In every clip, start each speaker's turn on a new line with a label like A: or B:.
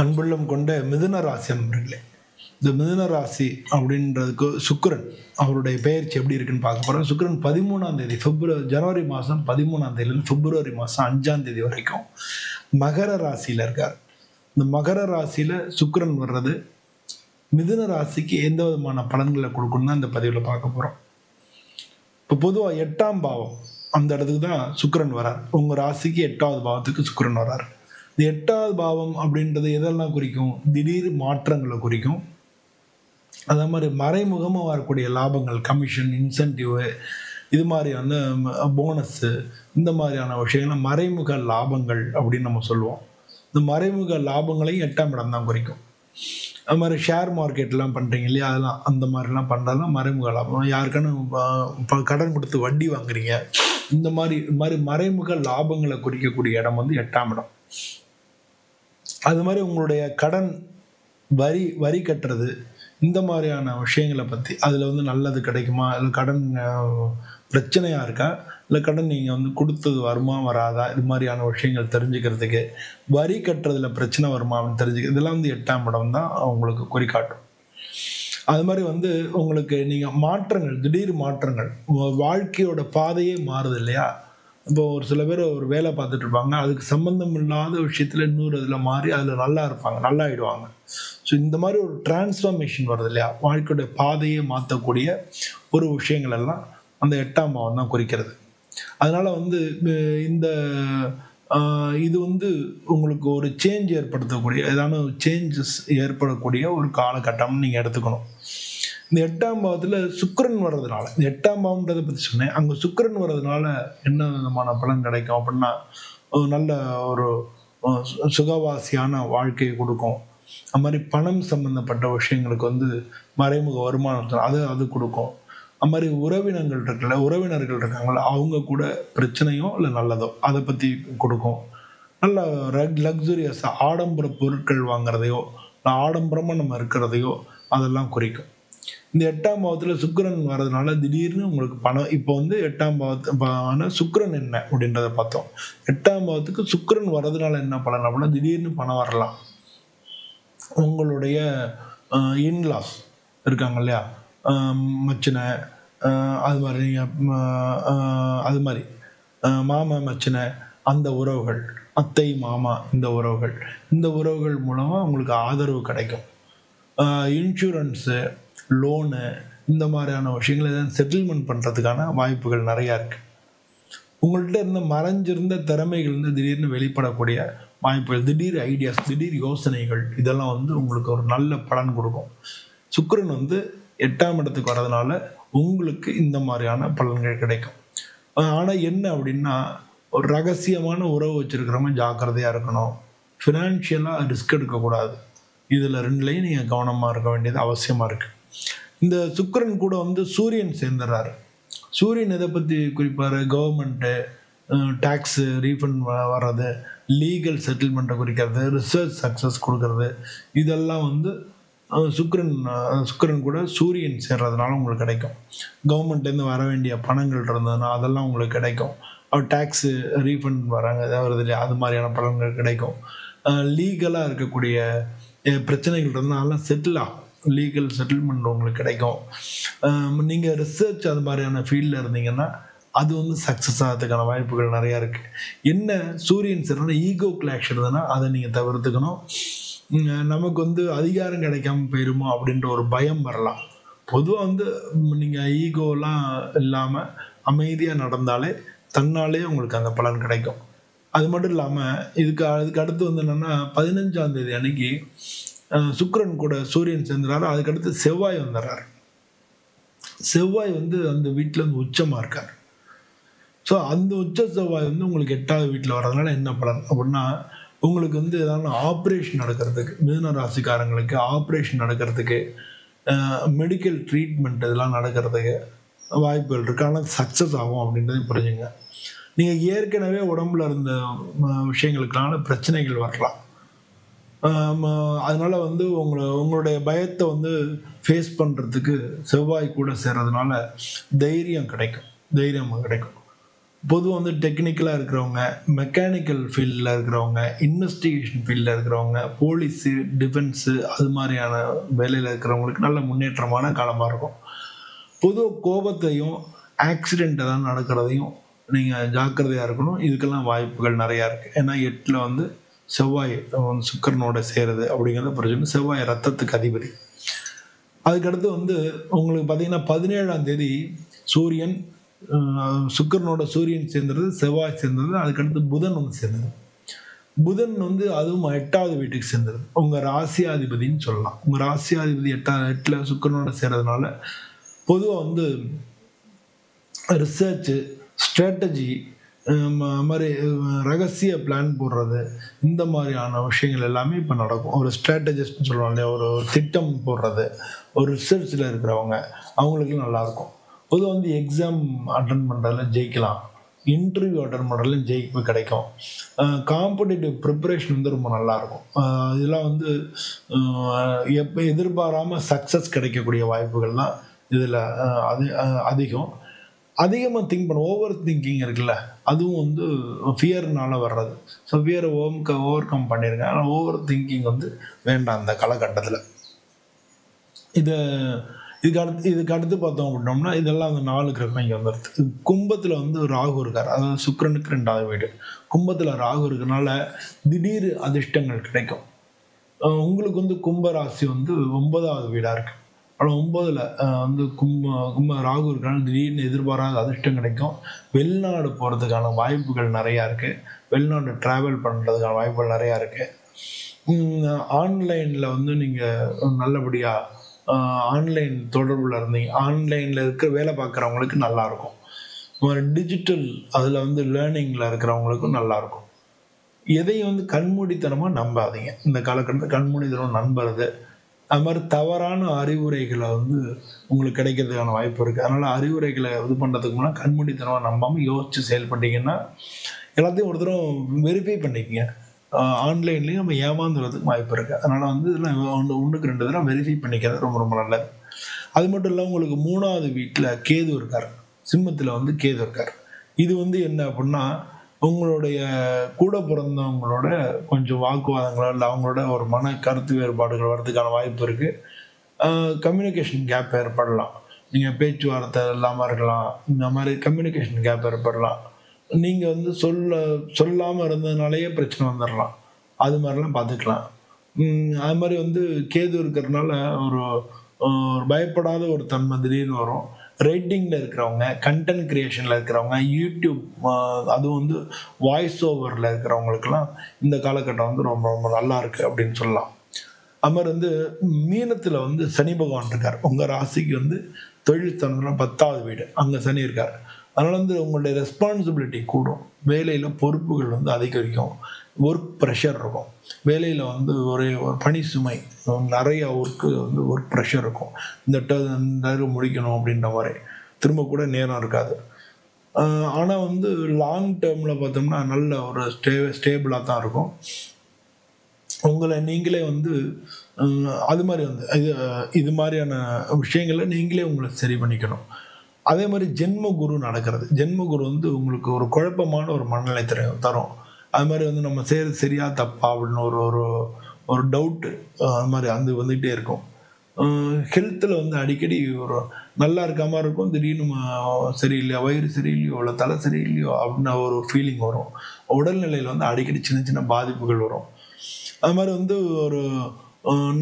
A: அன்புள்ளம் கொண்ட மிதுன ராசி அன்பர்களே, இந்த மிதுன ராசி அப்படின்றதுக்கு சுக்கிரன் அவருடைய பெயர்ச்சி எப்படி இருக்குன்னு பார்க்க போறோம். சுக்கிரன் 13ஆம் தேதி ஜனவரி மாதம் 13ஆம் தேதியிலிருந்து பிப்ரவரி மாதம் 5ஆம் தேதி வரைக்கும் மகர ராசியில இருக்கார். இந்த மகர ராசியில சுக்கிரன் வர்றது மிதுன ராசிக்கு எந்த விதமான பலன்களை கொடுக்கணும் தான் இந்த பதிவில் பார்க்க போறோம். இப்போ பொதுவாக 8ஆம் பாவம் அந்த இடத்துக்கு தான் சுக்கிரன் வரார். உங்க ராசிக்கு 8வது பாவத்துக்கு சுக்கிரன் வரார். இந்த 8வது பாவம் அப்படின்றது எதெல்லாம் குறிக்கும்? திடீர் மாற்றங்களை குறிக்கும். அதே மாதிரி மறைமுகமாக வரக்கூடிய லாபங்கள், கமிஷன், இன்சென்டிவ், இது மாதிரியான போனஸ், இந்த மாதிரியான விஷயங்கள் மறைமுக லாபங்கள் அப்படின்னு நம்ம சொல்லுவோம். இந்த மறைமுக லாபங்களையும் 8ஆம் இடம் தான் குறிக்கும். அது மாதிரி ஷேர் மார்க்கெட்லாம் பண்ணுறீங்க இல்லையா, அதெல்லாம் அந்த மாதிரிலாம் பண்ணுறதுலாம் மறைமுக லாபம். யாருக்கான இப்போ கடன் கொடுத்து வட்டி வாங்குறீங்க, இந்த மாதிரி மறைமுக லாபங்களை குறிக்கக்கூடிய இடம் வந்து 8ஆம் இடம். அது மாதிரி உங்களுடைய கடன் வரி கட்டுறது, இந்த மாதிரியான விஷயங்களை பற்றி, அதில் வந்து நல்லது கிடைக்குமா, இல்லை கடன் பிரச்சனையாக இருக்கா, இல்லை கடன் நீங்கள் வந்து கொடுத்தது வருமா வராதா, இது மாதிரியான விஷயங்கள் தெரிஞ்சுக்கிறதுக்கு, வரி கட்டுறதுல பிரச்சனை வருமா அப்படின்னு தெரிஞ்சுக்க, இதெல்லாம் வந்து 8ஆம் இடம் தான் உங்களுக்கு குறிக்காட்டும். அது மாதிரி வந்து உங்களுக்கு நீங்கள் மாற்றங்கள், திடீர் மாற்றங்கள், வாழ்க்கையோட பாதையே மாறுது இல்லையா. இப்போ ஒரு சில பேர் ஒரு வேலை பார்த்துட்டு இருப்பாங்க, அதுக்கு சம்பந்தம் இல்லாத விஷயத்துல இன்னொரு இதில் மாறி அதில் நல்லா இருப்பாங்க, நல்லா ஆயிடுவாங்க. ஸோ இந்த மாதிரி ஒரு டிரான்ஸ்ஃபர்மேஷன் வருது இல்லையா, வாழ்க்கையோட பாதையை மாற்றக்கூடிய ஒரு விஷயங்கள் எல்லாம் அந்த 8ஆம் பாவம் தான் குறிக்கிறது. அதனால வந்து இந்த இது வந்து உங்களுக்கு ஒரு சேஞ்ச் ஏற்படுத்தக்கூடிய, ஏதாவது சேஞ்சஸ் ஏற்படக்கூடிய ஒரு காலகட்டம்னு நீங்கள் எடுத்துக்கணும். இந்த 8ஆம் பாவத்தில் சுக்கிரன் வர்றதுனால, இந்த 8ஆம் பாவம்ன்றதை பற்றி சொன்னேன், அங்கே சுக்கிரன் வர்றதுனால என்ன விதமான பலன் கிடைக்கும் அப்படின்னா, நல்ல ஒரு சுகவாசியான வாழ்க்கையை கொடுக்கும். அது மாதிரி பணம் சம்பந்தப்பட்ட விஷயங்களுக்கு வந்து மறைமுக வருமானம் அது கொடுக்கும். அது மாதிரி உறவினர்கள் இருக்காங்களா, அவங்க கூட பிரச்சனையோ இல்லை நல்லதோ அதை பற்றி கொடுக்கும். நல்ல லக்ஸுரியஸாக ஆடம்பர பொருட்கள் வாங்குறதையோ, ஆடம்பரமாக நம்ம இருக்கிறதையோ அதெல்லாம் குறிக்கும். இந்த 8ஆம் பாவத்தில் சுக்கிரன் வர்றதுனால திடீர்னு உங்களுக்கு பணம், இப்போ வந்து 8ஆம் பாவத்துக்கு சுக்கிரன் என்ன அப்படின்றத பார்த்தோம். 8ஆம் பாவத்துக்கு சுக்கிரன் வர்றதுனால என்ன பலன் அப்படின்னா, திடீர்னு பணம் வரலாம். உங்களுடைய இன்லாஸ் இருக்காங்க இல்லையா, மச்சினை, அது மாதிரி அது மாதிரி மாமா மச்சினை, அந்த உறவுகள், அத்தை மாமா, இந்த உறவுகள் மூலமாக உங்களுக்கு ஆதரவு கிடைக்கும். இன்சூரன்ஸு, லோனு, இந்த மாதிரியான விஷயங்களை செட்டில்மெண்ட் பண்ணுறதுக்கான வாய்ப்புகள் நிறையா இருக்குது. உங்கள்கிட்ட இருந்த மறைஞ்சிருந்த திறமைகள் வந்து திடீர்னு வெளிப்படக்கூடிய வாய்ப்புகள், திடீர் ஐடியாஸ், திடீர் யோசனைகள், இதெல்லாம் வந்து உங்களுக்கு ஒரு நல்ல பலன் கொடுக்கும். சுக்கிரன் வந்து 8ஆம் இடத்துக்கு வர்றதுனால உங்களுக்கு இந்த மாதிரியான பலன்கள் கிடைக்கும். ஆனால் என்ன அப்படின்னா, ஒரு ரகசியமான உறவு வச்சிருக்கிறவங்க ஜாக்கிரதையாக இருக்கணும். ஃபினான்ஷியலாக ரிஸ்க் எடுக்கக்கூடாது. இதில் ரெண்டுலையும் நீங்கள் கவனமாக இருக்க வேண்டியது அவசியமாக இருக்குது. இந்த சுக்கிரன் கூட வந்து சூரியன் சேர்ந்துடுறாரு. சூரியன் எதை பற்றி குறிப்பார்? கவர்மெண்ட்டு, டேக்ஸு ரீஃபண்ட் வர்றது, லீகல் செட்டில்மெண்ட்டை குறிக்கிறது, ரிசர்ச் சக்ஸஸ் கொடுக்கறது, இதெல்லாம் வந்து சுக்கிரன் கூட சூரியன் சேர்றதுனால உங்களுக்கு கிடைக்கும். கவர்மெண்ட்லேருந்து வர வேண்டிய பணங்கள் இருந்ததுன்னா அதெல்லாம் உங்களுக்கு கிடைக்கும். டேக்ஸு ரீஃபண்ட் வராங்க வருது இல்லையா, அது மாதிரியான பலன்கள் கிடைக்கும். லீகலாக இருக்கக்கூடிய பிரச்சனைகள் இருந்தால் அதெல்லாம் செட்டில் ஆகும். லீகல் செட்டில்மெண்ட் உங்களுக்கு கிடைக்கும். நீங்கள் ரிசர்ச் அது மாதிரியான ஃபீல்டில் இருந்தீங்கன்னா அது வந்து சக்ஸஸ் ஆகிறதுக்கான வாய்ப்புகள் நிறையா இருக்குது. என்ன சூரியன் சேர்னா ஈகோ கிளாஷ் இருந்ததுன்னா அதை நீங்கள் தவிர்த்துக்கணும். நமக்கு வந்து அதிகாரம் கிடைக்காம போயிருமோ அப்படின்ற ஒரு பயம் வரலாம். பொதுவாக வந்து நீங்கள் ஈகோலாம் இல்லாமல் அமைதியாக நடந்தாலே தன்னாலே உங்களுக்கு அந்த பலன் கிடைக்கும். அது மட்டும் இல்லாமல் அதுக்கு அடுத்து வந்து என்னென்னா, 15ஆம் தேதி அன்னைக்கு சுக்கிரன் கூட சூரியன் சேர்ந்துறாரு. அதுக்கடுத்து செவ்வாய் வந்துடுறாரு. செவ்வாய் வந்து அந்த வீட்டில் வந்து உச்சமாக இருக்கார். ஸோ அந்த உச்ச செவ்வாய் வந்து உங்களுக்கு 8வது வீட்டில் வர்றதுனால என்ன பலன் அப்படின்னா, உங்களுக்கு வந்து ஏதாவது ஆப்ரேஷன் நடக்கிறதுக்கு, மிதுன ராசிக்காரங்களுக்கு ஆப்ரேஷன் நடக்கிறதுக்கு, மெடிக்கல் ட்ரீட்மெண்ட் இதெல்லாம் நடக்கிறதுக்கு வாய்ப்புகள் இருக்குது. ஆனால் சக்ஸஸ் ஆகும் அப்படின்றது புரிஞ்சுங்க. நீங்கள் ஏற்கனவே உடம்புல இருந்த விஷயங்களுக்கான பிரச்சனைகள் வரலாம். அதனால வந்து உங்களுடைய பயத்தை வந்து ஃபேஸ் பண்ணுறதுக்கு செவ்வாய் கூட சேர்றதுனால தைரியம் கிடைக்கும். பொதுவாக வந்து டெக்னிக்கலாக இருக்கிறவங்க, மெக்கானிக்கல் ஃபீல்டில் இருக்கிறவங்க, இன்வெஸ்டிகேஷன் ஃபீல்டில் இருக்கிறவங்க, போலீஸு, டிஃபென்ஸு அது மாதிரியான வேலையில் இருக்கிறவங்களுக்கு நல்ல முன்னேற்றமான காலமாக இருக்கும். பொதுவாக கோபத்தையும் ஆக்சிடென்ட் எதாவது நடக்கிறதையும் நீங்கள் ஜாக்கிரதையாக இருக்கணும். இதுக்கெல்லாம் வாய்ப்புகள் நிறையா இருக்குது. ஏன்னா 8ல் வந்து செவ்வாய் சுக்கிரனோட சேருது அப்படிங்கிறத புரிஞ்சுக்கணும். செவ்வாய் ரத்தத்துக்கு அதிபதி. அதுக்கடுத்து வந்து உங்களுக்கு பார்த்தீங்கன்னா 17ஆம் தேதி சூரியன் சுக்கிரனோட சூரியன் சேர்ந்தது, செவ்வாய் சேர்ந்தது, அதுக்கடுத்து புதன் வந்து சேர்ந்தது. புதன் வந்து அதுவும் 8வது வீட்டுக்கு சேர்ந்தது. உங்க ராசியாதிபதினு சொல்லலாம். உங்க ராசியாதிபதி 8ல சுக்கிரனோட சேர்றதுனால பொதுவாக வந்து ரிசர்ச், ஸ்ட்ராட்டஜி, மாதிரி ரகசிய பிளான் போடுறது, இந்த மாதிரியான விஷயங்கள் எல்லாமே இப்போ நடக்கும். ஒரு ஸ்ட்ராட்டஜிஸ்ட்னு சொல்லுவாங்க இல்லையா, ஒரு திட்டம் போடுறது, ஒரு ரிசர்ச்சில் இருக்கிறவங்க அவங்களுக்கு நல்லாயிருக்கும். பொதுவாக வந்து எக்ஸாம் அட்டன் பண்ணுறதுல ஜெயிக்கலாம், இன்டர்வியூ அட்டன் பண்ணுறதுல ஜெயிப்பு கிடைக்கும். காம்படிட்டிவ் ப்ரிப்பரேஷன் வந்து ரொம்ப நல்லாயிருக்கும். இதெல்லாம் வந்து எப்போ எதிர்பாராமல் சக்ஸஸ் கிடைக்கக்கூடிய வாய்ப்புகள்லாம் இதில் அதிகம். அதிகமாக திங்க் பண்ண ஓவர் திங்கிங் இருக்குல்ல, அதுவும் வந்து ஃபியர்னால வர்றது. ஸோ ஃபியரை ஓவர் கம் பண்ணிடுங்க. ஆனால் ஓவர் திங்கிங் வந்து வேண்டாம் அந்த காலகட்டத்தில். இதுக்கு அடுத்து பார்த்தோம் அப்படின்னோம்னா இதெல்லாம் அந்த 4 கிரகம் இங்கே வந்துடுது. கும்பத்தில் வந்து ராகு இருக்கார், அதாவது சுக்கிரனுக்கு 2வது வீடு. கும்பத்தில் ராகு இருக்கனால திடீர் அதிர்ஷ்டங்கள் கிடைக்கும். உங்களுக்கு வந்து கும்ப ராசி வந்து 9வது வீடாக இருக்குது. ஆனால் 9ல் வந்து கும்ப ராகு இருக்கனால திடீர்னு எதிர்பாராத அதிர்ஷ்டம் கிடைக்கும். வெளிநாடு போகிறதுக்கான வாய்ப்புகள் நிறையா இருக்குது. வெளிநாடு ட்ராவல் பண்ணுறதுக்கான வாய்ப்புகள் நிறையா இருக்குது. ஆன்லைனில் வந்து நீங்கள் நல்லபடியாக ஆன்லைன் தொடர்பில் இருந்தீங்க, ஆன்லைனில் இருக்கிற வேலை பார்க்குறவங்களுக்கு நல்லாயிருக்கும். டிஜிட்டல் அதில் வந்து லேர்னிங்கில் இருக்கிறவங்களுக்கும் நல்லாயிருக்கும். எதையும் வந்து கண்மூடித்தனமாக நம்பாதீங்க. இந்த காலகட்டத்தில் கண்மூடித்தனம் நம்புறது, அது மாதிரி தவறான அறிவுரைகளை வந்து உங்களுக்கு கிடைக்கிறதுக்கான வாய்ப்பு இருக்குது. அதனால் அறிவுரைகளை இது பண்ணுறதுக்கு முன்னாடி கண்மூடித்தனமாக நம்பாமல் யோசித்து செயல்பட்டீங்கன்னா எல்லாத்தையும் ஒரு தடவை வெரிஃபை பண்ணிக்கங்க. ஆன்லைன்லேயும் நம்ம ஏமாந்துறதுக்கு வாய்ப்பு இருக்குது. அதனால் வந்து இதெல்லாம் 1க்கு 2 தடவை வெரிஃபை பண்ணிக்கிறது ரொம்ப ரொம்ப நல்லது. அது மட்டும் இல்லை, உங்களுக்கு 3வது வீட்டில் கேது இருக்கார், சிம்மத்தில் வந்து கேது இருக்கார். இது வந்து என்ன அப்படின்னா உங்களுடைய கூட பிறந்தவங்களோட கொஞ்சம் வாக்குவாதங்களோ இல்லை அவங்களோட ஒரு மன கருத்து வேறுபாடுகள் வர்றதுக்கான வாய்ப்பு இருக்குது. கம்யூனிகேஷன் கேப் ஏற்படலாம். நீங்கள் பேச்சுவார்த்தை இல்லாமல் இருக்கலாம். இந்த மாதிரி கம்யூனிகேஷன் கேப் ஏற்படலாம். நீங்கள் வந்து சொல்லாமல் இருந்ததுனாலேயே பிரச்சனை வந்துடலாம். அது மாதிரிலாம் பார்த்துக்கலாம். அது மாதிரி வந்து கேது இருக்கிறதுனால ஒரு பயப்படாத ஒரு தன்மை திடீர்னு வரும். ரைட்டிங்கில் இருக்கிறவங்க, கண்டென்ட் கிரியேஷனில் இருக்கிறவங்க, யூடியூப், அதுவும் வந்து வாய்ஸ் ஓவரில் இருக்கிறவங்களுக்கெல்லாம் இந்த காலகட்டம் வந்து ரொம்ப ரொம்ப நல்லா இருக்குது அப்படின்னு சொல்லலாம். அது மாதிரி வந்து மீனத்தில் வந்து சனி பகவான் இருக்கார். உங்கள் ராசிக்கு வந்து தொழில் ஸ்தானத்தில் 10வது வீடு, அங்கே சனி இருக்கார். அதனால் வந்து உங்களுடைய ரெஸ்பான்சிபிலிட்டி கூடும். வேலையில் பொறுப்புகள் வந்து அதிகரிக்கும். ஒர்க் ப்ரெஷர் இருக்கும். வேலையில் வந்து ஒரு பணி சுமை, நிறைய ஒர்க் ப்ரெஷர் இருக்கும். இந்த முடிக்கணும் அப்படின்ற மாதிரி திரும்ப கூட நேரம் இருக்காது. ஆனால் வந்து லாங் டேர்மில் பார்த்தோம்னா நல்ல ஒரு ஸ்டேபிளாக தான் இருக்கும். உங்களை நீங்களே வந்து அது மாதிரி வந்து இது மாதிரியான விஷயங்களை நீங்களே உங்களை சரி பண்ணிக்கணும். அதே மாதிரி ஜென்ம குரு நடக்கிறது. ஜென்ம குரு வந்து உங்களுக்கு ஒரு குழப்பமான ஒரு மனநிலை தரும். அது மாதிரி வந்து நம்ம செய்கிறது சரியா தப்பா அப்படின்னு ஒரு டவுட்டு அது மாதிரி அது வந்துகிட்டே இருக்கும். ஹெல்த்தில் வந்து அடிக்கடி ஒரு நல்லா இருக்க மாதிரி இருக்கும். திடீர்னு சரியில்லையோ, வயிறு சரியில்லையோ, இல்லை தலை சரியில்லையோ அப்படின்னு ஒரு ஃபீலிங் வரும். உடல்நிலையில் வந்து அடிக்கடி சின்ன சின்ன பாதிப்புகள் வரும். அது மாதிரி வந்து ஒரு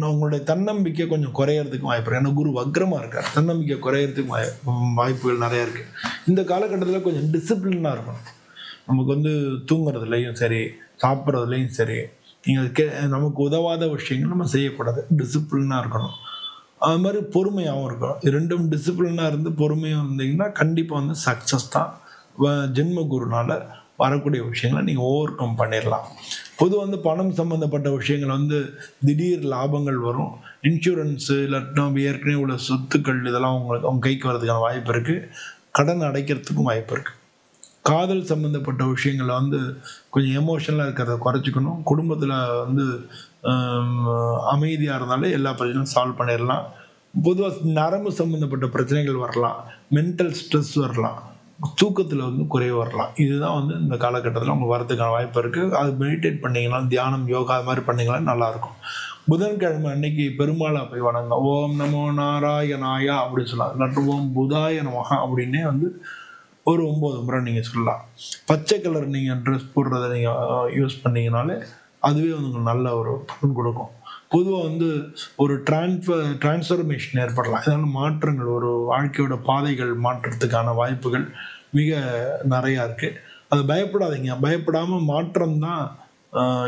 A: உங்களுடைய தன்னம்பிக்கை கொஞ்சம் குறையிறதுக்கும் வாய்ப்பு இருக்குது. ஏன்னா குரு வக்ரமாக இருக்கார். தன்னம்பிக்கை குறையிறதுக்கும் வாய்ப்புகள் நிறையா இருக்குது. இந்த காலகட்டத்தில் கொஞ்சம் டிசிப்ளினாக இருக்கணும். நமக்கு வந்து தூங்குறதுலையும் சரி, சாப்பிட்றதுலையும் சரி, நீங்கள் நமக்கு உதவாத விஷயங்கள் நம்ம செய்யக்கூடாது. டிசிப்ளினாக இருக்கணும். அது மாதிரி பொறுமையாகவும் இருக்கணும். 2ம் டிசிப்ளினாக இருந்து பொறுமையாக இருந்தீங்கன்னா கண்டிப்பாக வந்து சக்ஸஸ் தான். ஜென்ம குருனால வரக்கூடிய விஷயங்களை நீங்கள் ஓவர் கம் பண்ணிடலாம். பொதுவாக வந்து பணம் சம்மந்தப்பட்ட விஷயங்கள் வந்து திடீர் லாபங்கள் வரும். இன்சூரன்ஸு இல்லாட்டினா ஏற்கனவே உள்ள சொத்துக்கள் இதெல்லாம் அவங்க கைக்கு வர்றதுக்கான வாய்ப்பு இருக்குது. கடன் அடைக்கிறதுக்கும் வாய்ப்பு இருக்குது. காதல் சம்மந்தப்பட்ட விஷயங்களில் வந்து கொஞ்சம் எமோஷனலாக இருக்கிறத குறைச்சிக்கணும். குடும்பத்தில் வந்து அமைதியாக இருந்தாலே எல்லா பிரச்சனையும் சால்வ் பண்ணிடலாம். பொதுவாக நரம்பு சம்மந்தப்பட்ட பிரச்சனைகள் வரலாம், மென்டல் ஸ்ட்ரெஸ் வரலாம். தூக்கத்தில் வந்து குறைவு வரலாம். இதுதான் வந்து இந்த காலகட்டத்தில் உங்களுக்கு வரதுக்கான வாய்ப்பு இருக்குது. அது மெடிடேட் பண்ணிங்கன்னா, தியானம், யோகா அது மாதிரி பண்ணிங்கன்னா நல்லாயிருக்கும். புதன்கிழமை அன்னைக்கு பெருமாளை போய் வணங்க, ஓம் நமோ நாராயணாயா அப்படின்னு சொல்லலாம். இல்லாட்டி ஓம் புதாய நமஹா அப்படின்னே வந்து ஒரு 9 முறை நீங்கள் சொல்லலாம். பச்சை கலர் நீங்கள் ட்ரெஸ் போடுறத நீங்கள் யூஸ் பண்ணிங்கனாலே அதுவே உங்களுக்கு நல்ல ஒரு பலன் கொடுக்கும். பொதுவாக வந்து ஒரு டிரான்ஸ்ஃபர்மேஷன் ஏற்படலாம். இதனால் மாற்றங்கள், ஒரு வாழ்க்கையோட பாதைகள் மாற்றத்துக்கான வாய்ப்புகள் மிக நிறையா இருக்குது. அது பயப்படாதீங்க. பயப்படாமல் மாற்றம் தான்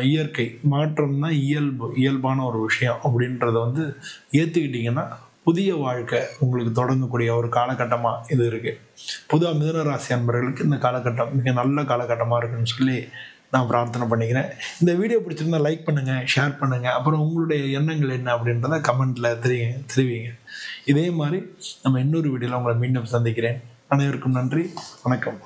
A: இயற்கை, மாற்றம் தான் இயல்பான ஒரு விஷயம் அப்படின்றத வந்து ஏற்றுக்கிட்டிங்கன்னா புதிய வாழ்க்கை உங்களுக்கு தொடங்கக்கூடிய ஒரு காலகட்டமாக இது இருக்குது. பொதுவாக மிதுன ராசி அன்பர்களுக்கு இந்த காலகட்டம் மிக நல்ல காலகட்டமாக இருக்குன்னு சொல்லி நான் பிரார்த்தனை பண்ணிக்கிறேன். இந்த வீடியோ பிடிச்சிருந்தா லைக் பண்ணுங்கள், ஷேர் பண்ணுங்கள். அப்புறம் உங்களுடைய எண்ணங்கள் என்ன அப்படின்றத கமெண்ட்டில் தெரிவிங்க. இதே மாதிரி நம்ம இன்னொரு வீடியோவில் உங்களை மீண்டும் சந்திக்கிறேன். அனைவருக்கும் நன்றி, வணக்கம்.